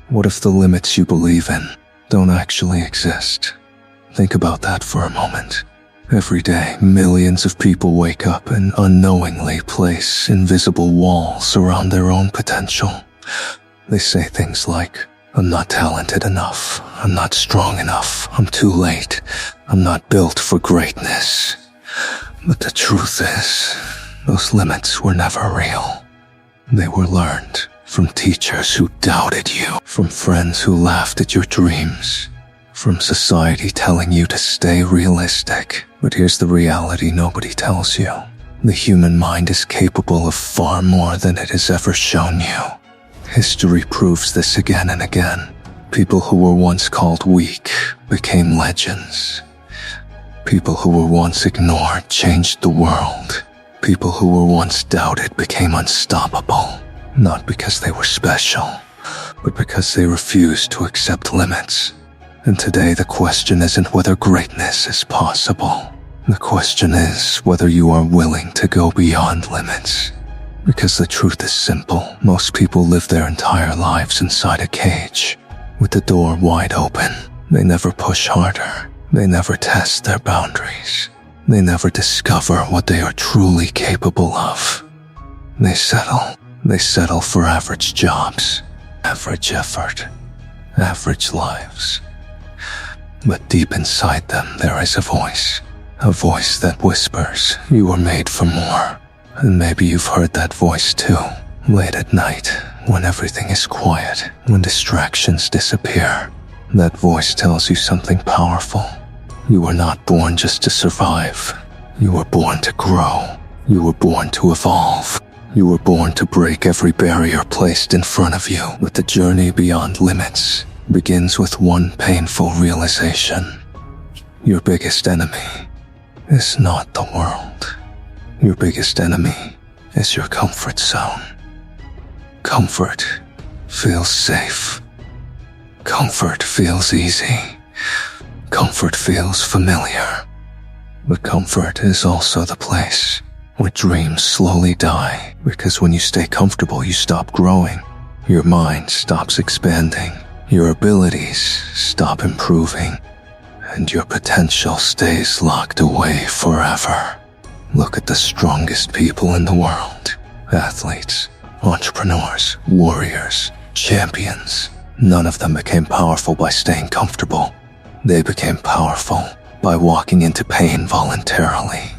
What if the limits you believe in don't actually exist? Think about that for a moment. Every day, millions of people wake up and unknowingly place invisible walls around their own potential. They say things like, I'm not talented enough, I'm not strong enough, I'm too late, I'm not built for greatness. But the truth is, those limits were never real. They were learned from teachers who doubted you, from friends who laughed at your dreams, from society telling you to stay realistic. But here's the reality nobody tells you. The human mind is capable of far more than it has ever shown you. History proves this again and again. People who were once called weak became legends. People who were once ignored changed the world. People who were once doubted became unstoppable, not because they were special, but because they refused to accept limits. And today the question isn't whether greatness is possible. The question is whether you are willing to go beyond limits. Because the truth is simple. Most people live their entire lives inside a cage, with the door wide open. They never push harder. They never test their boundaries. They never discover what they are truly capable of. They settle for average jobs, average effort, average lives. But deep inside them there is a voice that whispers, you were made for more. And maybe you've heard that voice too, late at night, when everything is quiet, when distractions disappear. That voice tells you something powerful. You were not born just to survive. You were born to grow. You were born to evolve. You were born to break every barrier placed in front of you. But the journey beyond limits begins with one painful realization. Your biggest enemy is not the world. Your biggest enemy is your comfort zone. Comfort feels safe. Comfort feels easy. Comfort feels familiar. But comfort is also the place where dreams slowly die, because when you stay comfortable, you stop growing. Your mind stops expanding. Your abilities stop improving. And your potential stays locked away forever. Look at the strongest people in the world. Athletes, entrepreneurs, warriors, champions. None of them became powerful by staying comfortable. They became powerful by walking into pain voluntarily.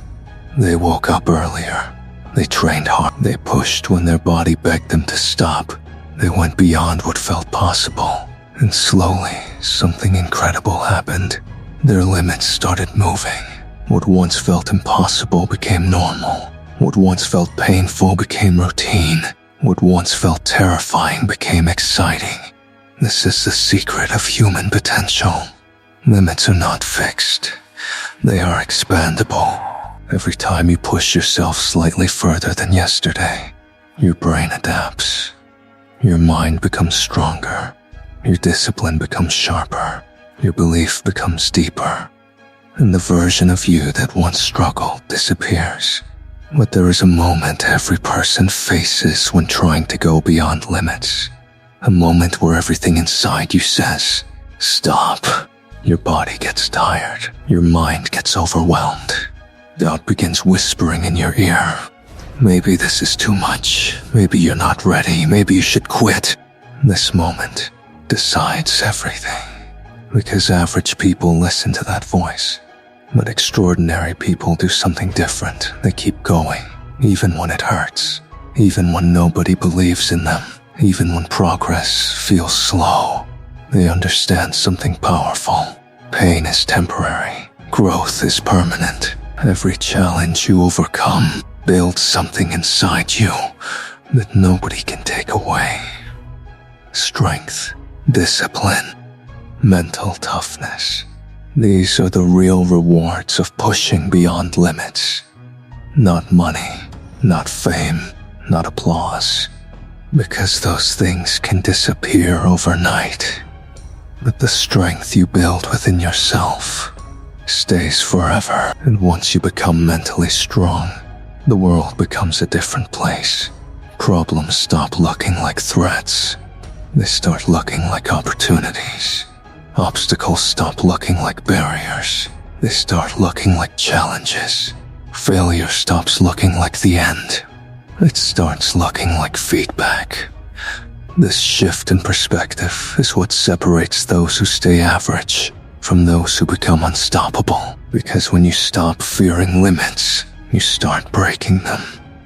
They woke up earlier. They trained hard. They pushed when their body begged them to stop. They went beyond what felt possible. And slowly, something incredible happened. Their limits started moving. What once felt impossible became normal. What once felt painful became routine. What once felt terrifying became exciting. This is the secret of human potential. Limits are not fixed. They are expandable. Every time you push yourself slightly further than yesterday, your brain adapts. Your mind becomes stronger. Your discipline becomes sharper. Your belief becomes deeper. And the version of you that once struggled disappears. But there is a moment every person faces when trying to go beyond limits. A moment where everything inside you says, stop. Your body gets tired. Your mind gets overwhelmed. Doubt begins whispering in your ear. Maybe this is too much. Maybe you're not ready. Maybe you should quit. This moment decides everything. Because average people listen to that voice. But extraordinary people do something different. They keep going, even when it hurts. Even when nobody believes in them. Even when progress feels slow. They understand something powerful. Pain is temporary. Growth is permanent. Every challenge you overcome builds something inside you that nobody can take away. Strength, discipline, mental toughness. These are the real rewards of pushing beyond limits. Not money, not fame, not applause. Because those things can disappear overnight. But the strength you build within yourself stays forever. And once you become mentally strong, the world becomes a different place. Problems stop looking like threats. They start looking like opportunities. Obstacles stop looking like barriers. They start looking like challenges. Failure stops looking like the end. It starts looking like feedback. This shift in perspective is what separates those who stay average from those who become unstoppable. Because when you stop fearing limits, you start breaking them.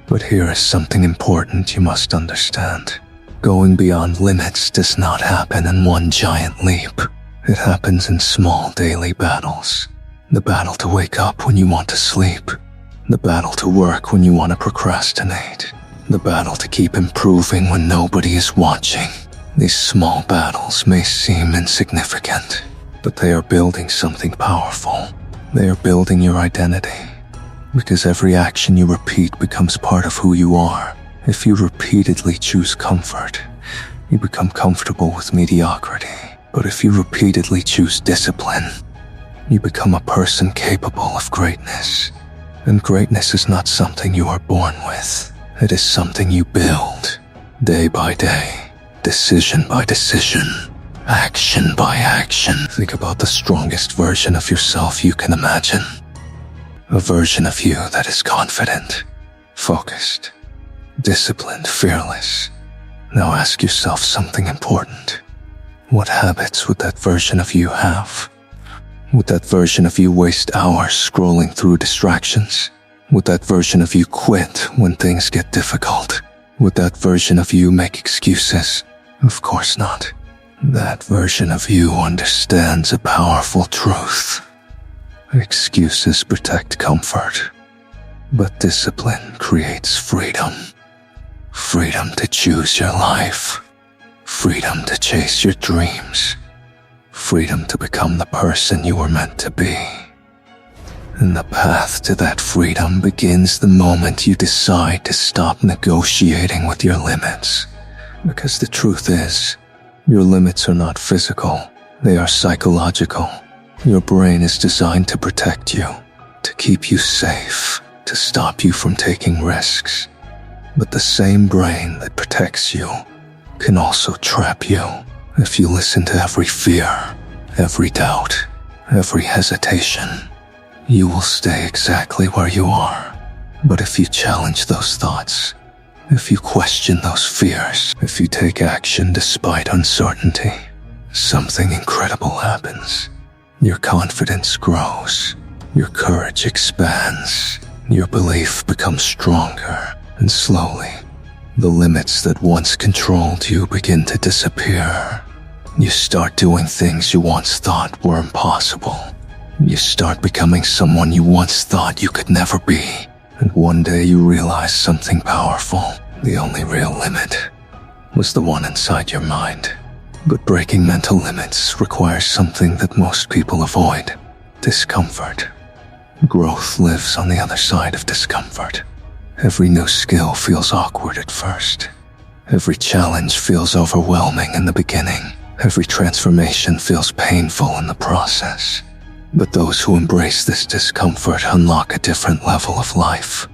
But here is something important you must understand. Going beyond limits does not happen in one giant leap. It happens in small daily battles. The battle to wake up when you want to sleep. The battle to work when you want to procrastinate. The battle to keep improving when nobody is watching. These small battles may seem insignificant, but they are building something powerful. They are building your identity. Because every action you repeat becomes part of who you are. If you repeatedly choose comfort, you become comfortable with mediocrity. But if you repeatedly choose discipline, you become a person capable of greatness. And greatness is not something you are born with. It is something you build, day by day, decision by decision, action by action. Think about the strongest version of yourself you can imagine. A version of you that is confident, focused, disciplined, fearless. Now ask yourself something important. What habits would that version of you have? Would that version of you waste hours scrolling through distractions? Would that version of you quit when things get difficult? Would that version of you make excuses? Of course not. That version of you understands a powerful truth. Excuses protect comfort, but discipline creates freedom. Freedom to choose your life. Freedom to chase your dreams. Freedom to become the person you were meant to be. And the path to that freedom begins the moment you decide to stop negotiating with your limits. Because the truth is, your limits are not physical, they are psychological. Your brain is designed to protect you, to keep you safe, to stop you from taking risks. But the same brain that protects you can also trap you. If you listen to every fear, every doubt, every hesitation, you will stay exactly where you are. But if you challenge those thoughts, if you question those fears, if you take action despite uncertainty, something incredible happens. Your confidence grows, your courage expands, your belief becomes stronger, and slowly, the limits that once controlled you begin to disappear. You start doing things you once thought were impossible. You start becoming someone you once thought you could never be. And one day you realize something powerful. The only real limit was the one inside your mind. But breaking mental limits requires something that most people avoid: discomfort. Growth lives on the other side of discomfort. Every new skill feels awkward at first. Every challenge feels overwhelming in the beginning. Every transformation feels painful in the process. But those who embrace this discomfort unlock a different level of life.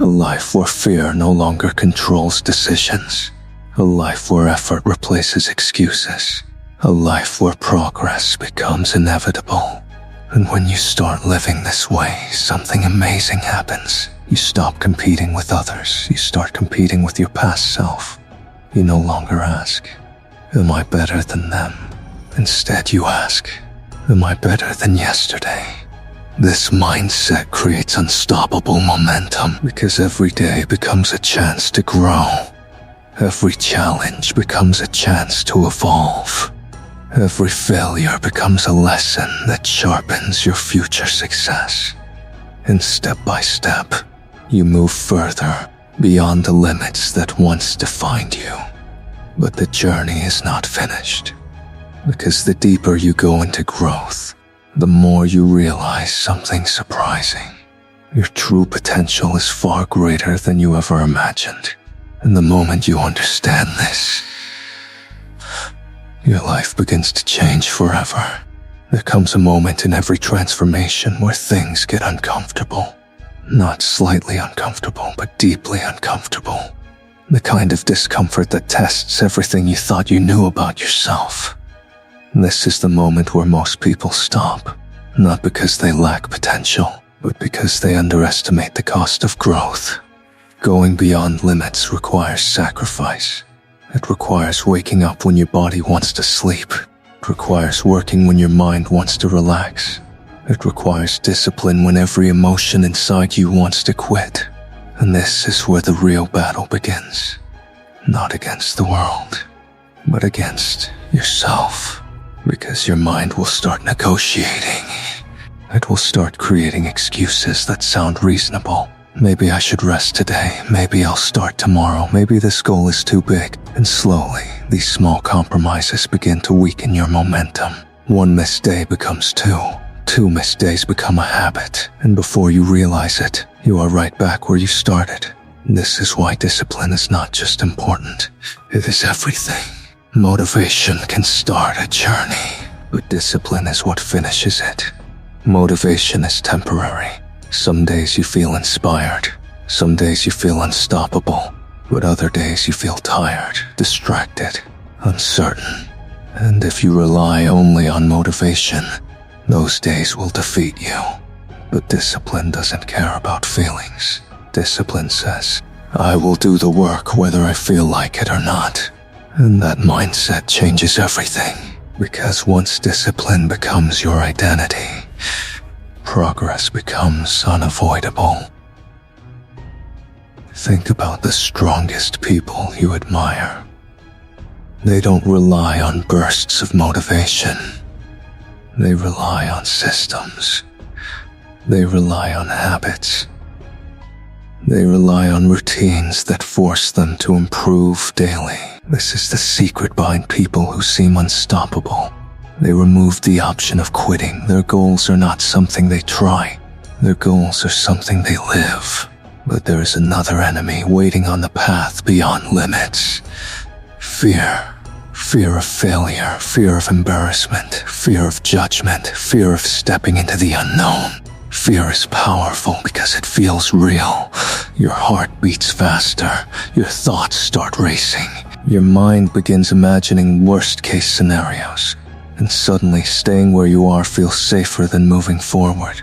A life where fear no longer controls decisions. A life where effort replaces excuses. A life where progress becomes inevitable. And when you start living this way, something amazing happens. You stop competing with others. You start competing with your past self. You no longer ask, "Am I better than them?" Instead, you ask, "Am I better than yesterday?" This mindset creates unstoppable momentum because every day becomes a chance to grow. Every challenge becomes a chance to evolve. Every failure becomes a lesson that sharpens your future success. And step by step, you move further beyond the limits that once defined you. But the journey is not finished, because the deeper you go into growth, the more you realize something surprising. Your true potential is far greater than you ever imagined. And the moment you understand this, your life begins to change forever. There comes a moment in every transformation where things get uncomfortable. Not slightly uncomfortable, but deeply uncomfortable. The kind of discomfort that tests everything you thought you knew about yourself. This is the moment where most people stop, not because they lack potential, but because they underestimate the cost of growth. Going beyond limits requires sacrifice. It requires waking up when your body wants to sleep. It requires working when your mind wants to relax. It requires discipline when every emotion inside you wants to quit. And this is where the real battle begins. Not against the world, but against yourself. Because your mind will start negotiating. It will start creating excuses that sound reasonable. Maybe I should rest today. Maybe I'll start tomorrow. Maybe this goal is too big. And slowly, these small compromises begin to weaken your momentum. One missed day becomes two. Two missed days become a habit. And before you realize it, you are right back where you started. This is why discipline is not just important. It is everything. Motivation can start a journey, but discipline is what finishes it. Motivation is temporary. Some days you feel inspired. Some days you feel unstoppable. But other days you feel tired, distracted, uncertain. And if you rely only on motivation, those days will defeat you. But discipline doesn't care about feelings. Discipline says, I will do the work whether I feel like it or not. And that mindset changes everything. Because once discipline becomes your identity, progress becomes unavoidable. Think about the strongest people you admire. They don't rely on bursts of motivation. They rely on systems. They rely on habits. They rely on routines that force them to improve daily. This is the secret behind people who seem unstoppable. They remove the option of quitting. Their goals are not something they try. Their goals are something they live. But there is another enemy waiting on the path beyond limits. Fear. Fear of failure, fear of embarrassment, fear of judgment, fear of stepping into the unknown. Fear is powerful because it feels real. Your heart beats faster. Your thoughts start racing. Your mind begins imagining worst-case scenarios. And suddenly, staying where you are feels safer than moving forward.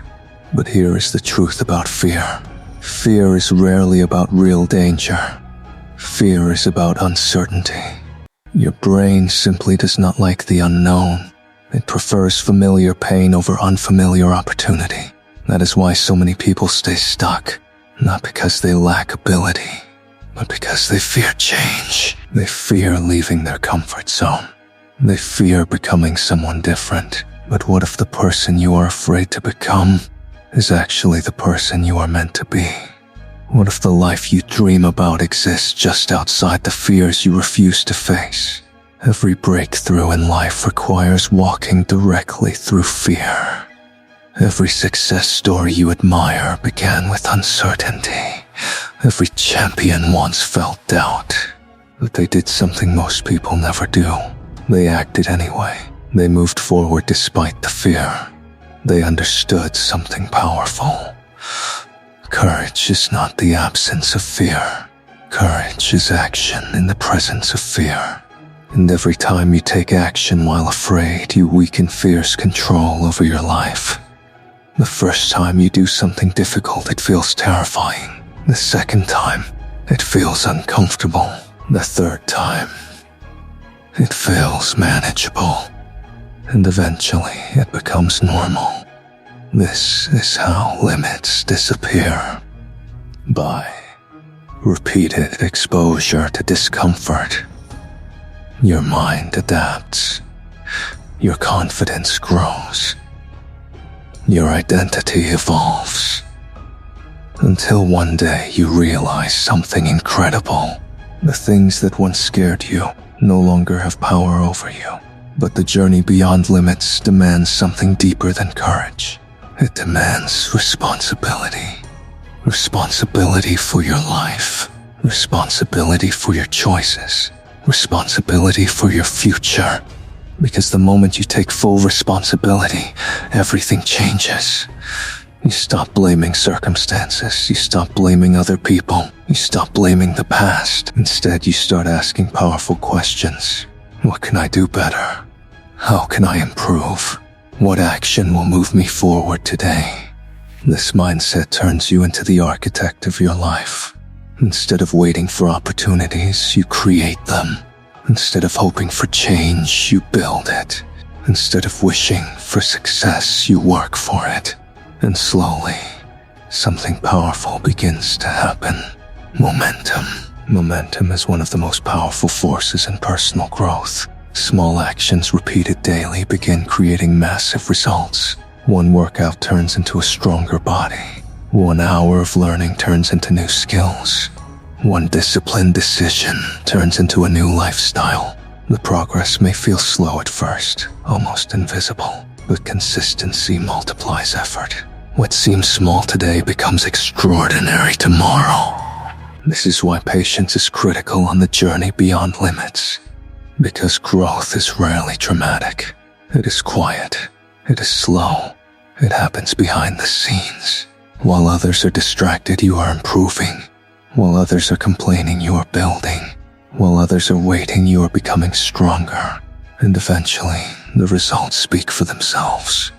But here is the truth about fear. Fear is rarely about real danger. Fear is about uncertainty. Your brain simply does not like the unknown. It prefers familiar pain over unfamiliar opportunity. That is why so many people stay stuck. Not because they lack ability, but because they fear change. They fear leaving their comfort zone. They fear becoming someone different. But what if the person you are afraid to become is actually the person you are meant to be? What if the life you dream about exists just outside the fears you refuse to face? Every breakthrough in life requires walking directly through fear. Every success story you admire began with uncertainty. Every champion once felt doubt. But they did something most people never do. They acted anyway. They moved forward despite the fear. They understood something powerful. Courage is not the absence of fear. Courage is action in the presence of fear. And every time you take action while afraid, you weaken fear's control over your life. The first time you do something difficult, it feels terrifying. The second time, it feels uncomfortable. The third time, it feels manageable. And eventually, it becomes normal. This is how limits disappear. By repeated exposure to discomfort. Your mind adapts. Your confidence grows. Your identity evolves. Until one day you realize something incredible. The things that once scared you no longer have power over you. But the journey beyond limits demands something deeper than courage. It demands responsibility. Responsibility for your life. Responsibility for your choices. Responsibility for your future. Because the moment you take full responsibility, everything changes. You stop blaming circumstances. You stop blaming other people. You stop blaming the past. Instead, you start asking powerful questions. What can I do better? How can I improve? What action will move me forward today? This mindset turns you into the architect of your life. Instead of waiting for opportunities, you create them. Instead of hoping for change, you build it. Instead of wishing for success, you work for it. And slowly, something powerful begins to happen. Momentum. Momentum is one of the most powerful forces in personal growth. Small actions repeated daily begin creating massive results. One workout turns into a stronger body. 1 hour of learning turns into new skills. One disciplined decision turns into a new lifestyle. The progress may feel slow at first, almost invisible, but consistency multiplies effort. What seems small today becomes extraordinary tomorrow. This is why patience is critical on the journey beyond limits. Because growth is rarely dramatic. It is quiet. It is slow. It happens behind the scenes. While others are distracted, you are improving. While others are complaining, you are building. While others are waiting, you are becoming stronger. And eventually, the results speak for themselves.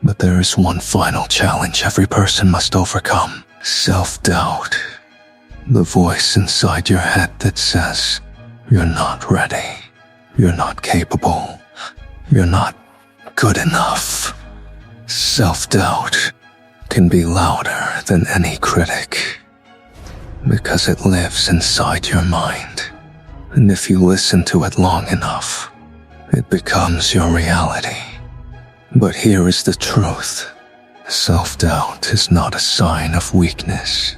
But there is one final challenge every person must overcome. Self-doubt. The voice inside your head that says, you're not ready. You're not capable. You're not good enough. Self-doubt can be louder than any critic because it lives inside your mind. And if you listen to it long enough, it becomes your reality. But here is the truth. Self-doubt is not a sign of weakness.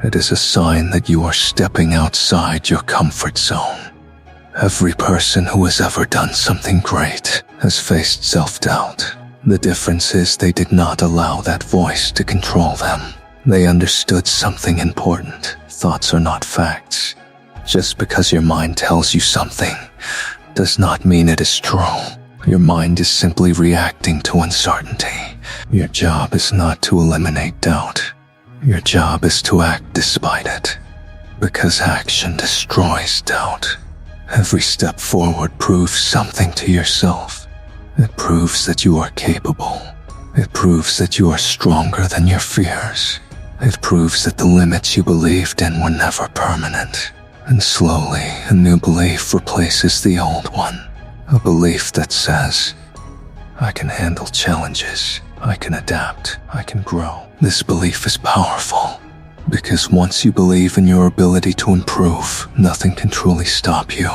It is a sign that you are stepping outside your comfort zone. Every person who has ever done something great has faced self-doubt. The difference is they did not allow that voice to control them. They understood something important. Thoughts are not facts. Just because your mind tells you something does not mean it is true. Your mind is simply reacting to uncertainty. Your job is not to eliminate doubt. Your job is to act despite it. Because action destroys doubt. Every step forward proves something to yourself. It proves that you are capable. It proves that you are stronger than your fears. It proves that the limits you believed in were never permanent. And slowly, a new belief replaces the old one. A belief that says, I can handle challenges, I can adapt, I can grow. This belief is powerful, because once you believe in your ability to improve, nothing can truly stop you.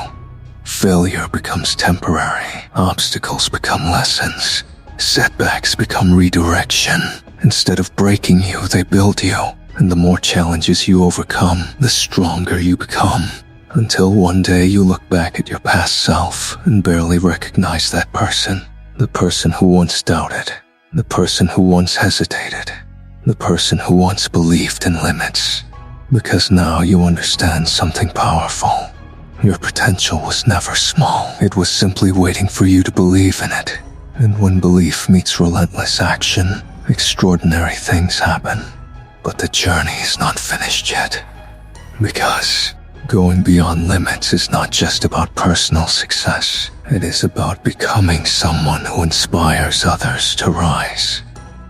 Failure becomes temporary, obstacles become lessons, setbacks become redirection. Instead of breaking you, they build you, and the more challenges you overcome, the stronger you become. Until one day you look back at your past self and barely recognize that person. The person who once doubted. The person who once hesitated. The person who once believed in limits. Because now you understand something powerful. Your potential was never small. It was simply waiting for you to believe in it. And when belief meets relentless action, extraordinary things happen. But the journey is not finished yet. Because going beyond limits is not just about personal success. It is about becoming someone who inspires others to rise.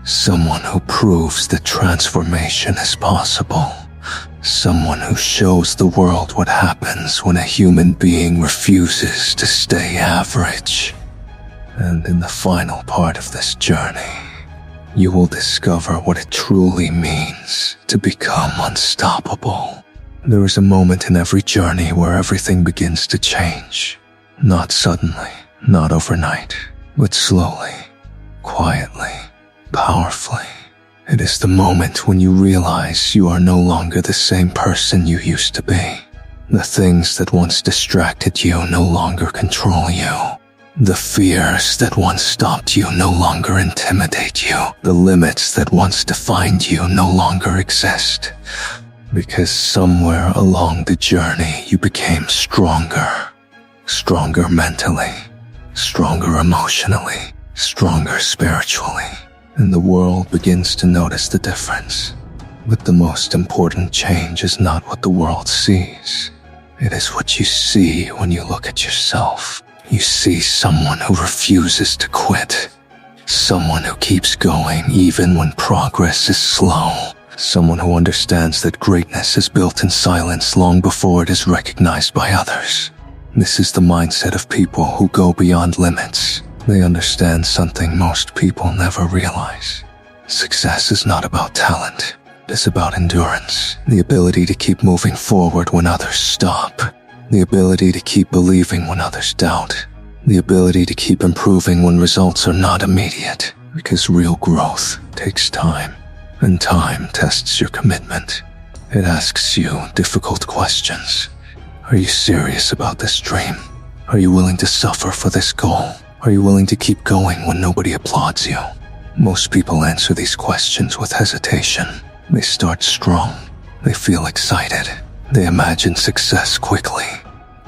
Someone who proves that transformation is possible. Someone who shows the world what happens when a human being refuses to stay average. And in the final part of this journey, you will discover what it truly means to become unstoppable. There is a moment in every journey where everything begins to change. Not suddenly, not overnight, but slowly, quietly, powerfully. It is the moment when you realize you are no longer the same person you used to be. The things that once distracted you no longer control you. The fears that once stopped you no longer intimidate you. The limits that once defined you no longer exist. Because somewhere along the journey you became stronger. Stronger mentally, stronger emotionally, stronger spiritually. and the world begins to notice the difference. But the most important change is not what the world sees. It is what you see when you look at yourself. You see someone who refuses to quit. Someone who keeps going even when progress is slow. Someone who understands that greatness is built in silence long before it is recognized by others. This is the mindset of people who go beyond limits. They understand something most people never realize. Success is not about talent. It is about endurance. The ability to keep moving forward when others stop. The ability to keep believing when others doubt. The ability to keep improving when results are not immediate. Because real growth takes time. And time tests your commitment. It asks you difficult questions. Are you serious about this dream? Are you willing to suffer for this goal? Are you willing to keep going when nobody applauds you? Most people answer these questions with hesitation. They start strong. They feel excited. They imagine success quickly.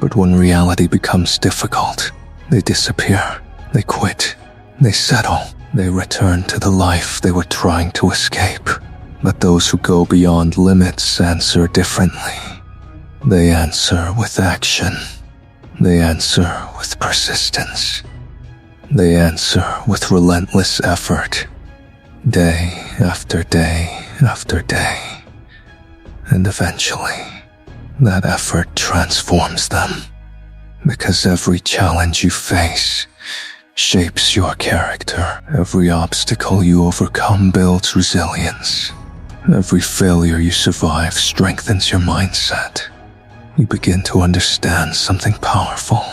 But when reality becomes difficult, they disappear. They quit. They settle. They return to the life they were trying to escape. But those who go beyond limits answer differently. They answer with action. They answer with persistence. They answer with relentless effort. Day after day after day. And eventually, that effort transforms them. Because every challenge you face shapes your character. Every obstacle you overcome builds resilience. Every failure you survive strengthens your mindset. You begin to understand something powerful.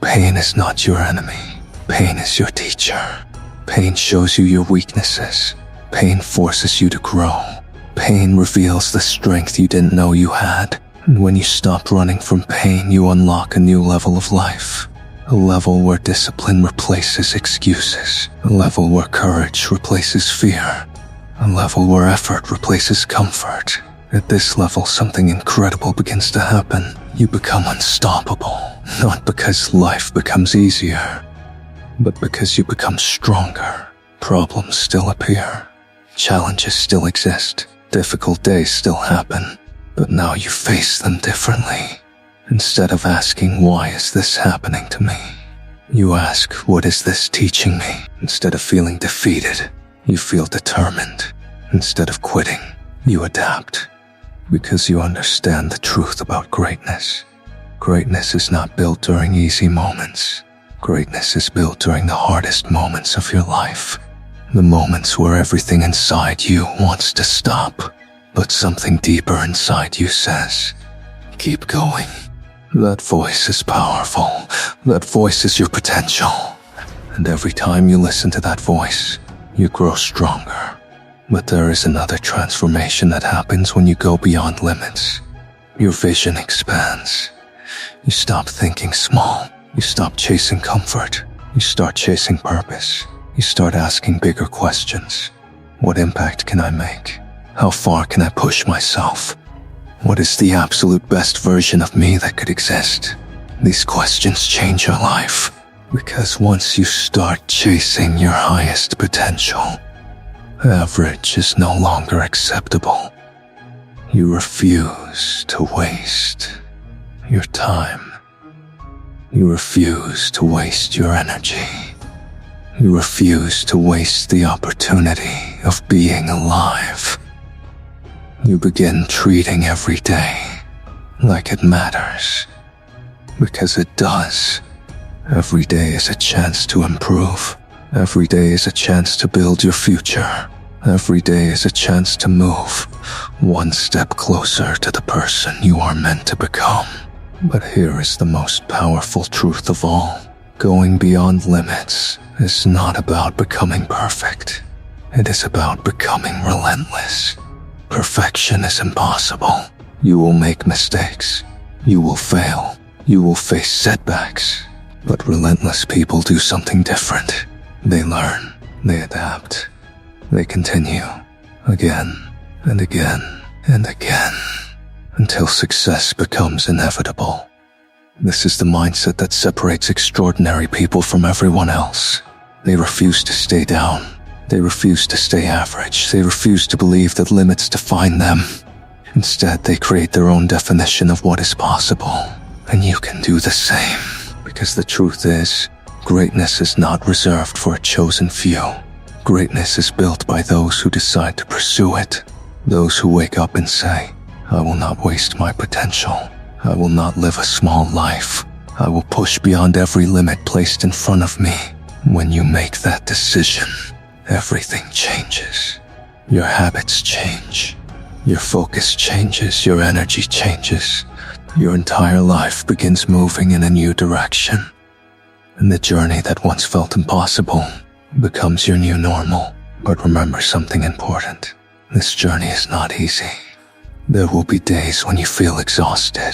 Pain is not your enemy. Pain is your teacher. Pain shows you your weaknesses. Pain forces you to grow. Pain reveals the strength you didn't know you had. And when you stop running from pain, you unlock a new level of life. A level where discipline replaces excuses. A level where courage replaces fear. A level where effort replaces comfort. At this level, something incredible begins to happen. You become unstoppable. Not because life becomes easier, but because you become stronger. Problems still appear. Challenges still exist. Difficult days still happen. But now you face them differently. Instead of asking, why is this happening to me? You ask, what is this teaching me? Instead of feeling defeated, you feel determined. Instead of quitting, you adapt. Because you understand the truth about greatness. Greatness is not built during easy moments. Greatness is built during the hardest moments of your life. The moments where everything inside you wants to stop. But something deeper inside you says, keep going. That voice is powerful. That voice is your potential. And every time you listen to that voice, you grow stronger. But there is another transformation that happens when you go beyond limits. Your vision expands. You stop thinking small. You stop chasing comfort. You start chasing purpose. You start asking bigger questions. What impact can I make? How far can I push myself? What is the absolute best version of me that could exist? These questions change your life. Because once you start chasing your highest potential, average is no longer acceptable. You refuse to waste your time. You refuse to waste your energy. You refuse to waste the opportunity of being alive. You begin treating every day like it matters. Because it does. Every day is a chance to improve. Every day is a chance to build your future. Every day is a chance to move one step closer to the person you are meant to become. But here is the most powerful truth of all. Going beyond limits is not about becoming perfect. It is about becoming relentless. Perfection is impossible. You will make mistakes. You will fail. You will face setbacks. But relentless people do something different. They learn. They adapt. They continue. Again and again and again. Until success becomes inevitable. This is the mindset that separates extraordinary people from everyone else. They refuse to stay down. They refuse to stay average. They refuse to believe that limits define them. Instead, they create their own definition of what is possible. And you can do the same. Because the truth is, greatness is not reserved for a chosen few. Greatness is built by those who decide to pursue it. Those who wake up and say, I will not waste my potential. I will not live a small life. I will push beyond every limit placed in front of me. When you make that decision, everything changes. Your habits change. Your focus changes. Your energy changes. Your entire life begins moving in a new direction. And the journey that once felt impossible becomes your new normal. But remember something important. This journey is not easy. There will be days when you feel exhausted.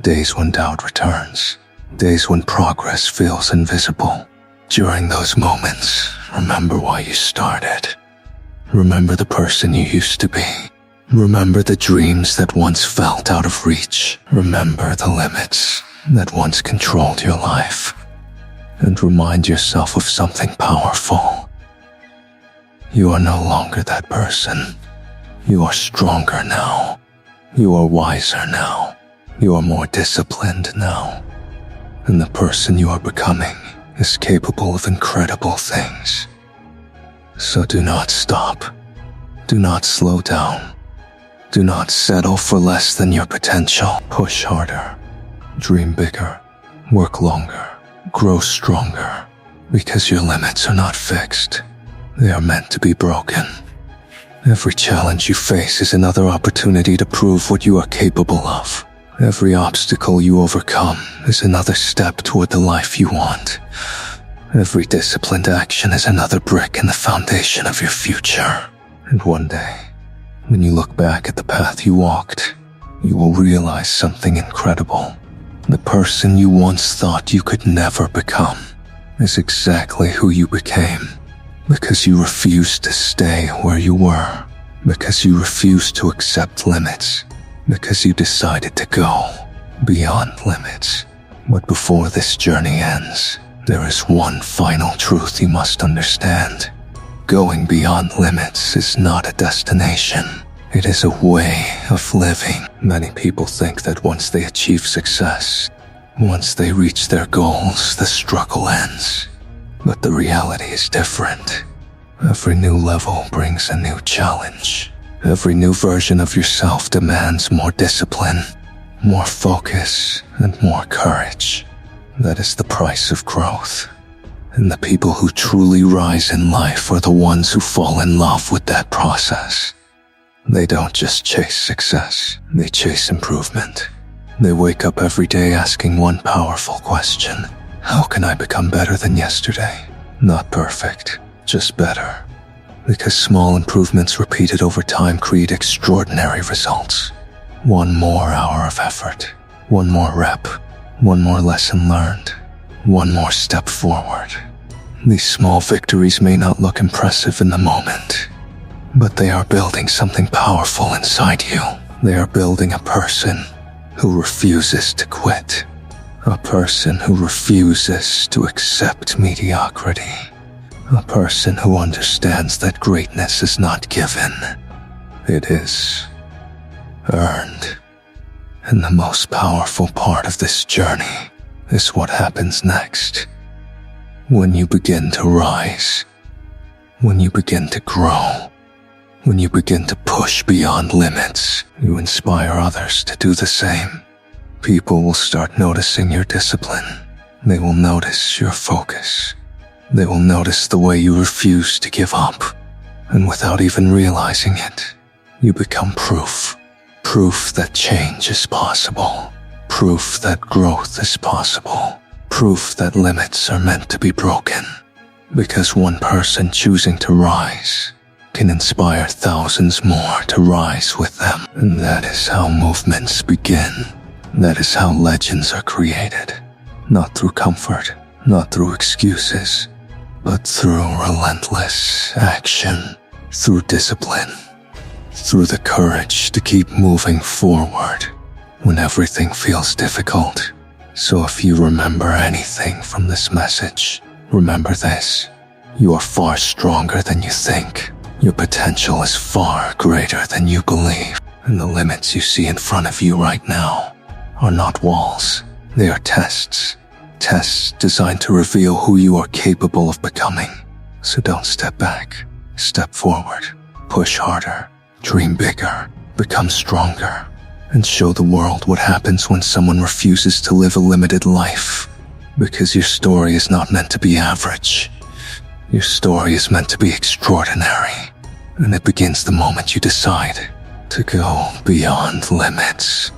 Days when doubt returns. Days when progress feels invisible. During those moments, remember why you started. Remember the person you used to be. Remember the dreams that once felt out of reach. Remember the limits that once controlled your life. And remind yourself of something powerful. You are no longer that person. You are stronger now. You are wiser now. You are more disciplined now. And the person you are becoming is capable of incredible things. So do not stop. Do not slow down. Do not settle for less than your potential. Push harder. Dream bigger. Work longer. Grow stronger. Because your limits are not fixed. They are meant to be broken. Every challenge you face is another opportunity to prove what you are capable of. Every obstacle you overcome is another step toward the life you want. Every disciplined action is another brick in the foundation of your future. And one day, when you look back at the path you walked, you will realize something incredible. The person you once thought you could never become is exactly who you became. Because you refused to stay where you were. Because you refused to accept limits. Because you decided to go beyond limits. But before this journey ends, there is one final truth you must understand. Going beyond limits is not a destination. It is a way of living. Many people think that once they achieve success, once they reach their goals, the struggle ends. But the reality is different. Every new level brings a new challenge. Every new version of yourself demands more discipline, more focus, and more courage. That is the price of growth. And the people who truly rise in life are the ones who fall in love with that process. They don't just chase success, they chase improvement. They wake up every day asking one powerful question. How can I become better than yesterday? Not perfect, just better. Because small improvements repeated over time create extraordinary results. One more hour of effort, one more rep, one more lesson learned, one more step forward. These small victories may not look impressive in the moment, but they are building something powerful inside you. They are building a person who refuses to quit. A person who refuses to accept mediocrity. A person who understands that greatness is not given. It is earned. And the most powerful part of this journey is what happens next. When you begin to rise. When you begin to grow. When you begin to push beyond limits, you inspire others to do the same. People will start noticing your discipline. They will notice your focus. They will notice the way you refuse to give up. And without even realizing it, you become proof. Proof that change is possible. Proof that growth is possible. Proof that limits are meant to be broken. Because one person choosing to rise can inspire thousands more to rise with them. And that is how movements begin. That is how legends are created. Not through comfort, not through excuses, but through relentless action, through discipline, through the courage to keep moving forward when everything feels difficult. So if you remember anything from this message, remember this. You are far stronger than you think. Your potential is far greater than you believe. And the limits you see in front of you right now are not walls. They are tests. Tests designed to reveal who you are capable of becoming. So don't step back. Step forward. Push harder. Dream bigger. Become stronger. And show the world what happens when someone refuses to live a limited life. Because your story is not meant to be average. Your story is meant to be extraordinary. And it begins the moment you decide to go beyond limits.